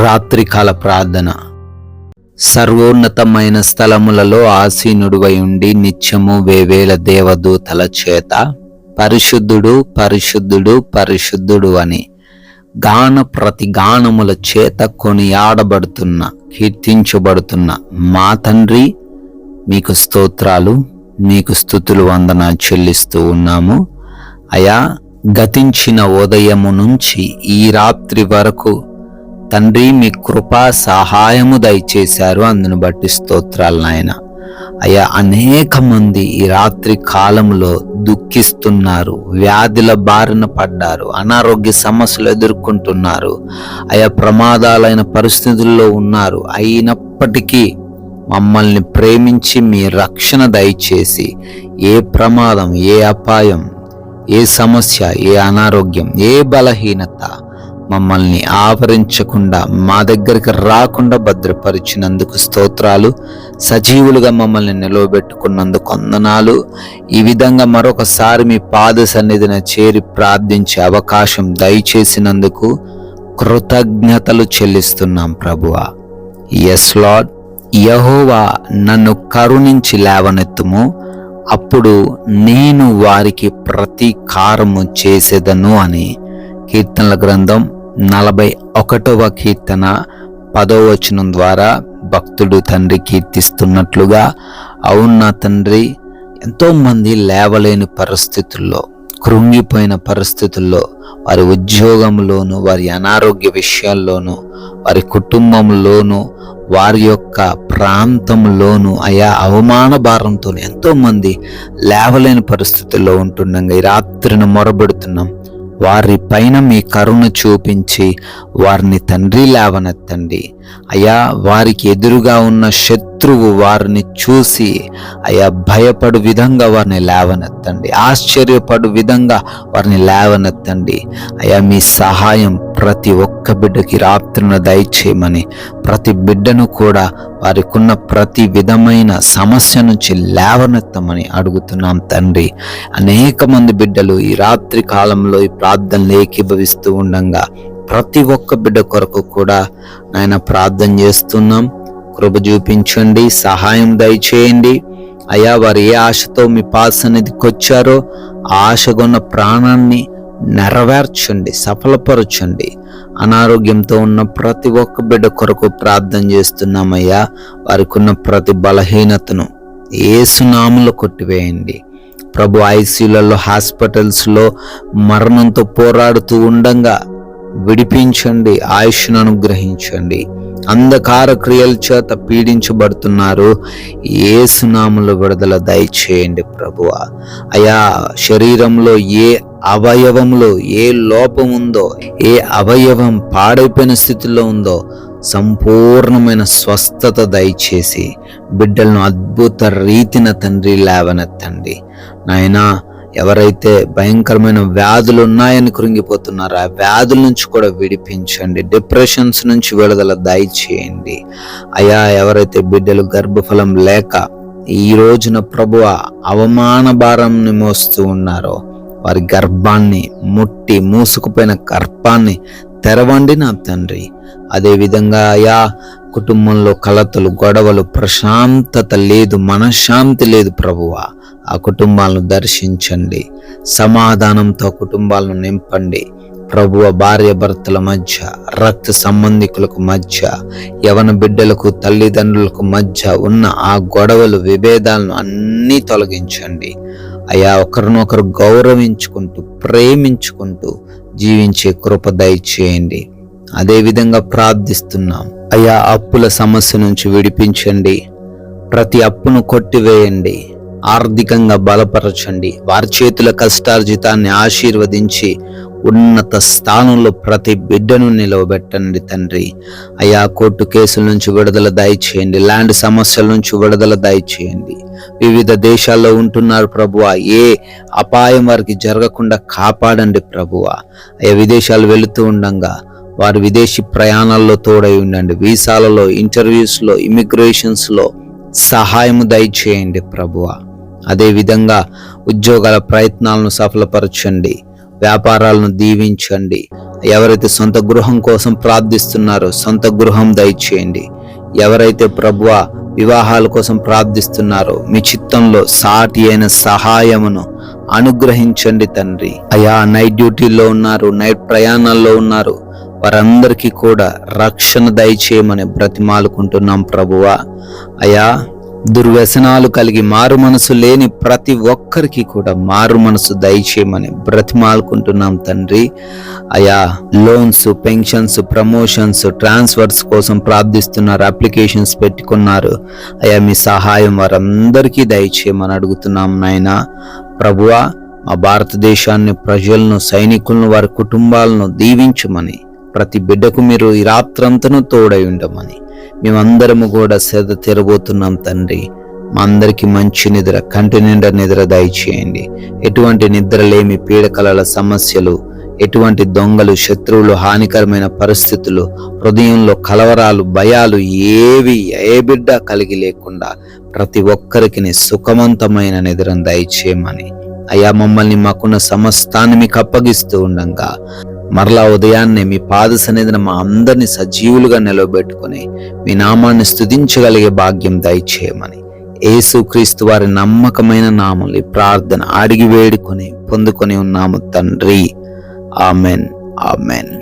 రాత్రికాల ప్రార్థన. సర్వోన్నతమైన స్థలములలో ఆసీనుడువై ఉండి నిత్యము వేవేల దేవదూతల చేత పరిశుద్ధుడు పరిశుద్ధుడు పరిశుద్ధుడు అని ప్రతి గానముల చేత కొనియాడబడుతున్న కీర్తించబడుతున్న మా తండ్రి, మీకు స్తోత్రాలు, మీకు స్తుతులు వందనాలు చెల్లిస్తూ ఉన్నాము. అయా, గతించిన ఉదయము నుంచి ఈ రాత్రి వరకు తండ్రి మీ కృపా సహాయము దయచేశారు. అందును బట్టి స్తోత్రాలు నాయన. అయ్యా, అనేక మంది ఈ రాత్రి కాలంలో దుఃఖిస్తున్నారు, వ్యాధుల బారిన పడ్డారు, అనారోగ్య సమస్యలు ఎదుర్కొంటున్నారు, అయా ప్రమాదాలైన పరిస్థితుల్లో ఉన్నారు. అయినప్పటికీ మమ్మల్ని ప్రేమించి మీ రక్షణ దయచేసి ఏ ప్రమాదం, ఏ అపాయం, ఏ సమస్య, ఏ అనారోగ్యం, ఏ బలహీనత మమ్మల్ని ఆవరించకుండా మా దగ్గరికి రాకుండా భద్రపరిచినందుకు స్తోత్రాలు. సజీవులుగా మమ్మల్ని నిలవబెట్టుకున్నందుకు వందనాలు. ఈ విధంగా మరొకసారి మీ పాద సన్నిధిన చేరి ప్రార్థించే అవకాశం దయచేసినందుకు కృతజ్ఞతలు చెల్లిస్తున్నాం ప్రభువా. Yes lord. యెహోవా, నన్ను కరుణించి లేవనెత్తుము, అప్పుడు నేను వారికి ప్రతీకారము చేసేదను అని కీర్తనల గ్రంథం 41వ కీర్తన 10వ వచనం ద్వారా భక్తుడు తండ్రి కీర్తిస్తున్నట్లుగా, అవును నా తండ్రి, ఎంతో మంది లేవలేని పరిస్థితుల్లో, కృంగిపోయిన పరిస్థితుల్లో, వారి ఉద్యోగంలోను, వారి అనారోగ్య విషయాల్లోనూ, వారి కుటుంబంలోనూ, వారి యొక్క ప్రాంతంలోనూ అయా అవమాన భారంతో ఎంతో మంది లేవలేని పరిస్థితుల్లో ఉంటుండగా ఈ రాత్రిని మొరబెడుతున్నాం. వారి పైన మీ కరుణ చూపించి వారిని తండ్రి లేవనెత్తండి. అయా, వారికి ఎదురుగా ఉన్న శత్రువు వారిని చూసి అయా భయపడు విధంగా వారిని లేవనెత్తండి, ఆశ్చర్యపడు విధంగా వారిని లేవనెత్తండి. అయా, మీ సహాయం ప్రతి ఒక్క బిడ్డకి రాత్రిన దయచేయమని, ప్రతి బిడ్డను కూడా వారికున్న ప్రతి విధమైన సమస్య నుంచి లేవనెత్తమని అడుగుతున్నాం తండ్రి. అనేక మంది బిడ్డలు ఈ రాత్రి కాలంలో ఈ ప్రార్థనలు ఏకీభవిస్తూ ఉండగా ప్రతి ఒక్క బిడ్డ కొరకు కూడా నాయన ప్రార్థన చేస్తున్నాం. కృప చూపించండి, సహాయం దయచేయండి. అయ్యా, వారు ఏ ఆశతో మీ పాద సన్నిధికి వచ్చారో ఆ ఆశగొన్న ప్రాణాన్ని నెరవేర్చండి, సఫలపరచండి. అనారోగ్యంతో ఉన్న ప్రతి ఒక్క బిడ్డ కొరకు ప్రార్థన చేస్తున్నామయ్యా. వారికి ఉన్న ప్రతి బలహీనతను యేసు నామములో కొట్టివేయండి ప్రభు. ఐసీయూలలో, హాస్పిటల్స్లో మరణంతో పోరాడుతూ ఉండగా విడిపించండి, ఆయుష్ను అనుగ్రహించండి. అంధకార క్రియల చేత పీడించబడుతున్నారు, యేసు నామములో విడుదల దయచేయండి ప్రభువా. అయా, శరీరంలో ఏ అవయవంలో ఏ లోపం ఉందో, ఏ అవయవం పాడైపోయిన స్థితిలో ఉందో సంపూర్ణమైన స్వస్థత దయచేసి బిడ్డలను అద్భుత రీతిన తండ్రి లేవనెత్తండి నాయనా. ఎవరైతే భయంకరమైన వ్యాధులు ఉన్నాయని కృంగిపోతున్నారో ఆ వ్యాధుల నుంచి కూడా విడిపించండి, డిప్రెషన్స్ నుంచి విడుదల దయచేయండి. అయా, ఎవరైతే బిడ్డలు గర్భఫలం లేక ఈ రోజున ప్రభువ అవమాన భారాన్ని మోస్తూ ఉన్నారో వారి గర్భాన్ని ముట్టి మూసుకుపోయిన గర్భాన్ని తెరవండి నా తండ్రి. అదేవిధంగా అయా, కుటుంబంలో కలతలు, గొడవలు, ప్రశాంతత లేదు, మనశ్శాంతి లేదు ప్రభువా. ఆ కుటుంబాలను దర్శించండి, సమాధానంతో కుటుంబాలను నింపండి ప్రభువ. భార్య భర్తల మధ్య, రక్త సంబంధికులకు మధ్య, యవన బిడ్డలకు తల్లిదండ్రులకు మధ్య ఉన్న ఆ గొడవలు, విభేదాలను అన్నీ తొలగించండి అయ్యా. ఒకరినొకరు గౌరవించుకుంటూ ప్రేమించుకుంటూ జీవించే కృప దయచేయండి. అదేవిధంగా ప్రార్థిస్తున్నాం అయ్యా, అప్పుల సమస్య నుంచి విడిపించండి, ప్రతి అప్పును కొట్టివేయండి, ఆర్థికంగా బలపరచండి. వారి చేతుల కష్టార్జితాన్ని ఆశీర్వదించి ఉన్నత స్థానంలో ప్రతి బిడ్డను నిలవబెట్టండి తండ్రి. అయా, కోర్టు కేసుల నుంచి విడుదల దయచేయండి, ల్యాండ్ సమస్యల నుంచి విడుదల దయచేయండి. వివిధ దేశాల్లో ఉంటున్నారు ప్రభువా, ఏ అపాయం వారికి జరగకుండా కాపాడండి ప్రభువా. అయ్యా, విదేశాలు వెళుతూ ఉండగా వారి విదేశీ ప్రయాణాల్లో తోడై ఉండండి. వీసాలలో, ఇంటర్వ్యూస్లో, ఇమిగ్రేషన్స్లో సహాయము దయచేయండి ప్రభువా. అదేవిధంగా ఉద్యోగాల ప్రయత్నాలను సఫలపరచండి, వ్యాపారాలను దీవించండి, ఎవరైతే సొంత గృహం కోసం ప్రార్థిస్తున్నారో సొంత గృహం దయచేయండి. ఎవరైతే ప్రభువా వివాహాల కోసం ప్రార్థిస్తున్నారో మీ చిత్తంలో సాటి అయిన సహాయమును అనుగ్రహించండి తండ్రి. అయా నైట్ డ్యూటీలో ఉన్నారు, నైట్ ప్రయాణాల్లో ఉన్నారు, వారందరికీ కూడా రక్షణ దయచేయమని బ్రతిమాలుకుంటున్నాం ప్రభువా. అయా దుర్వ్యసనాలు కలిగి మారు మనసు లేని ప్రతి ఒక్కరికి కూడా మారు మనసు దయచేయమని బ్రతిమాలుకుంటున్నాం తండ్రి. అయా లోన్స్, పెన్షన్స్, ప్రమోషన్స్, ట్రాన్స్ఫర్స్ కోసం ప్రార్థిస్తున్నారు, అప్లికేషన్స్ పెట్టుకున్నారు. అయా మీ సహాయం వారందరికీ దయచేయమని అడుగుతున్నాం నాయనా. ప్రభువా మా భారతదేశాన్ని, ప్రజలను, సైనికులను, వారి కుటుంబాలను దీవించమని, ప్రతి బిడ్డకు మీరు ఈ రాత్రంతను తోడై ఉండమని మేమందరము కూడా సేద తీరబోతున్నాం తండ్రి. మా అందరికీ మంచి నిద్ర, కంటి నిండా నిద్ర దయచేయండి. ఎటువంటి నిద్రలేమి, పీడకలల సమస్యలు, ఎటువంటి దొంగలు, శత్రువులు, హానికరమైన పరిస్థితులు, హృదయంలో కలవరాలు, భయాలు ఏవి ఏ బిడ్డ కలిగి లేకుండా ప్రతి ఒక్కరికి సుఖవంతమైన నిద్రను దయచేయమని అయ్యా మమ్మల్ని మాకున్న సమస్తాన్ని మీకు అప్పగిస్తూ ఉండంగా మరలా ఉదయాన్నే మీ పాద సన్నిధిన మా అందరినీ సజీవులుగా నిలవబెట్టుకుని మీ నామాన్ని స్తుతించగలిగే భాగ్యం దయచేయమని యేసుక్రీస్తు వారి నమ్మకమైన నామములో ఈ ప్రార్థన అడిగి వేడుకొని పొందుకొని ఉన్నాము తండ్రి. Amen, amen.